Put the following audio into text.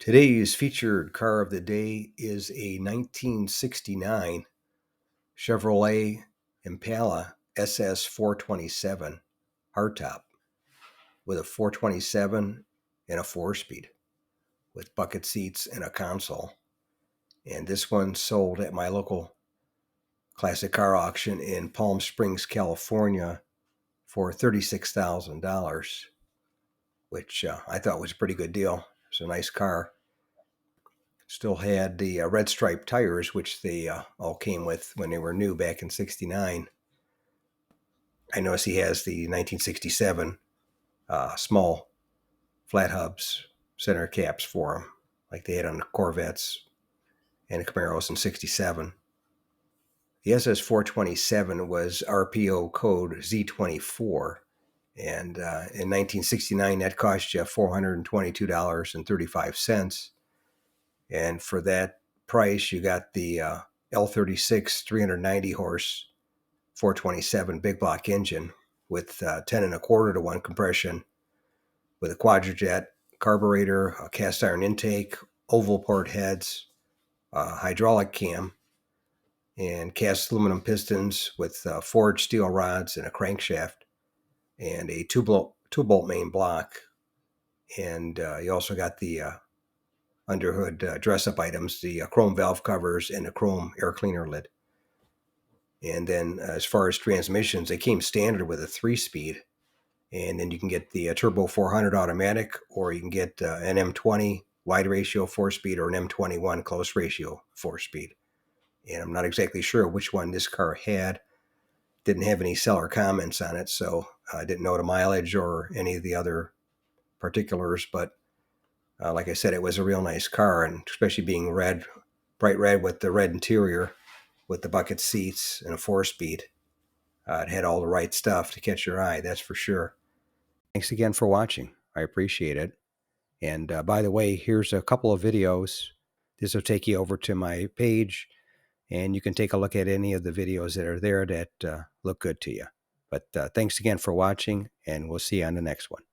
Today's featured car of the day is a 1969 Chevrolet Impala SS 427 hardtop with a 427 and a 4-speed with bucket seats and a console. And this one sold at my local classic car auction in Palm Springs, California for $36,000, which I thought was a pretty good deal. It's a nice car. Still had the red stripe tires, which they all came with when they were new back in '69. I notice he has the 1967 small flat hubs center caps for him, like they had on the Corvettes and the Camaros in '67. The SS 427 was RPO code Z24, and in 1969 that cost you $422.35. And for that price, you got the L36 390 horse 427 big block engine with 10 and a quarter to 1 compression with a quadrajet carburetor, a cast iron intake, oval port heads, hydraulic cam, and cast aluminum pistons with forged steel rods and a crankshaft, and a two-bolt main block. And you also got the underhood dress-up items, the chrome valve covers and a chrome air cleaner lid. And then as far as transmissions, they came standard with a 3-speed. And then you can get the Turbo 400 automatic, or you can get an M20 wide ratio 4-speed or an M21 close ratio 4-speed. And I'm not exactly sure which one this car had. Didn't have any seller comments on it, so I didn't know the mileage or any of the other particulars. But like I said, it was a real nice car, and especially being red, bright red with the red interior, with the bucket seats and a 4-speed. It had all the right stuff to catch your eye, that's for sure. Thanks again for watching. I appreciate it. And by the way, here's a couple of videos. This will take you over to my page, and you can take a look at any of the videos that are there that look good to you. But thanks again for watching, and we'll see you on the next one.